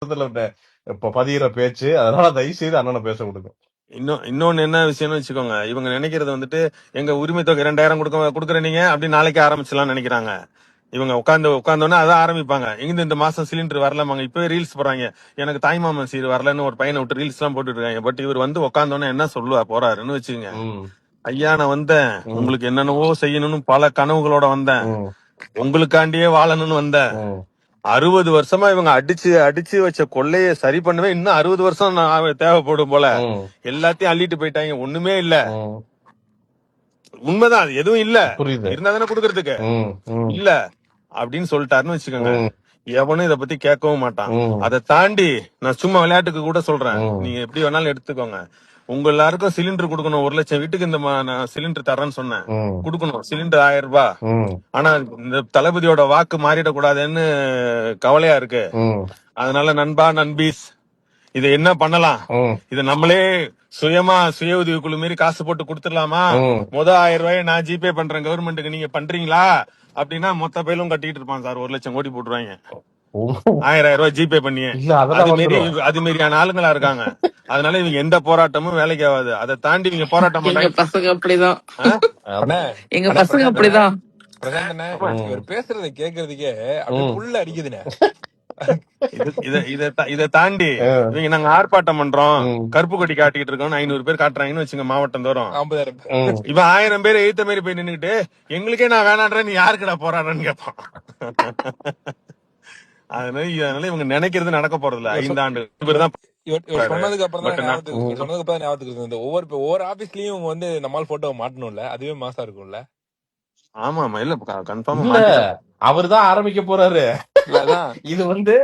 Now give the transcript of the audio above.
இப்ப பதிகிற பேச்சு. அதனால தயவு செய்து அண்ணனை பேச விடுங்க. இன்னொன்னு என்ன விஷயம்னு வச்சுக்கோங்க, இவங்க நினைக்கிறது வந்துட்டு எங்க உரிமை தொகை 2000 கொடுக்குற நீங்க அப்படி நாளைக்கு ஆரம்பிச்சலாம் நினைக்கிறாங்க. இவங்க உட்காந்தோன்னே அதான் ஆரம்பிப்பாங்க. இந்த மாசம் சிலிண்டர் வரலமாங்க, இப்பவே ரீல்ஸ் போறாங்க. எனக்கு தாய்மாமன் சீர் வரலன்னு ஒரு பையனை விட்டு ரீல்ஸ் எல்லாம் போட்டுட்டு இருக்காங்க. பட் இவர் வந்து உட்காந்தோன்னே என்ன சொல்லுவா போறாருன்னு வச்சுக்கோங்க. ஐயா நான் வந்தேன், உங்களுக்கு என்னென்னவோ செய்யணும்னு பல கனவுகளோட வந்தேன், உங்களுக்காண்டியே வாழணும்னு வந்தேன். 60 வருஷமா இவங்க அடிச்சு வச்ச கொள்ளைய சரி பண்ணவே இன்னும் 60 வருஷம் தேவைப்படும் போல. எல்லாத்தையும் அள்ளிட்டு போயிட்டாங்க, ஒண்ணுமே இல்ல. உண்மைதான், அது எதுவும் இல்ல, இருந்தா தானே குடுக்கறதுக்கு இல்ல அப்படின்னு சொல்லிட்டாருன்னு வச்சுக்கோங்க. எவனும் இத பத்தி கேட்கவும் மாட்டான். அதை தாண்டி நான் சும்மா விளையாட்டுக்கு கூட சொல்றேன், நீங்க எப்படி வேணாலும் எடுத்துக்கோங்க. உங்க எல்லாருக்கும் சிலிண்டர் கொடுக்கணும், 1 லட்சம் வீட்டுக்கு இந்த நான் சிலிண்டர் தரேன்னு சொன்னேன், கொடுக்கணும் சிலிண்டர் 1000 ரூபாய். ஆனா இந்த தளபதியோட வாக்கு மாறிடக்கூடாதுன்னு கவலையா இருக்கு. அதனால நண்பா நண்பீஸ், இதை என்ன பண்ணலாம், இத நம்மளே சுயமா சுய உதவி குழு மாரி காசு போட்டு கொடுத்துடலாமா? 1000 ரூபாய் நான் ஜிபே பண்றேன் கவர்மெண்ட்டுக்கு, நீங்க பண்றீங்களா அப்படின்னா மொத்த பேரும் கட்டிட்டு இருப்பான் சார். 1 லட்சம் கோடி போட்டுருவாங்க 1000 ரூபாய் ஜிபே பண்ணியே. அது மாரியான ஆளுங்களா இருக்காங்க. அதனால இவங்க எந்த போராட்டமும் வேலைக்கு ஆகாது. அதை தாண்டி இவங்க போராட்டம் எங்க பசங்க அப்படிதான். எங்க பசங்க அப்படிதான். இவர் பேசுறத கேக்குறதுக்கே அப்படியே புல்ல அடிக்குதுண்ணே. இதை தாண்டி இவங்க நாங்க ஆர்ப்பாட்டம் பண்றோம், கருப்பு கொடி காட்டிட்டு இருக்கோம், 500 பேர் காட்டுறாங்கன்னு வச்சுங்க மாவட்டம் தோறும். 50,000 இவன் 1000 பேர் எழுத்த மாதிரி போய் நின்னுட்டு எங்களுக்கே நான் வேணான்றேன், நீ யாருக்குடா போராடுறேன்னு கேட்பான். அதனால இவங்க நினைக்கிறது நடக்க போறது இல்ல. 5 ஆண்டு தான் சொன்னதுக்கு அப்புறம் தான் ஞாபகத்துக்கு இருந்தது. ஒவ்வொரு ஆபீஸ்லயும் இவங்க வந்து நம்மால் போட்டோ மாட்டணும்ல, அதுவே மாசா இருக்கும்ல. ஆமா ஆமா, இல்ல கன்ஃபார்ம் அவர் தான் ஆரம்பிக்க போறாரு. இது வந்து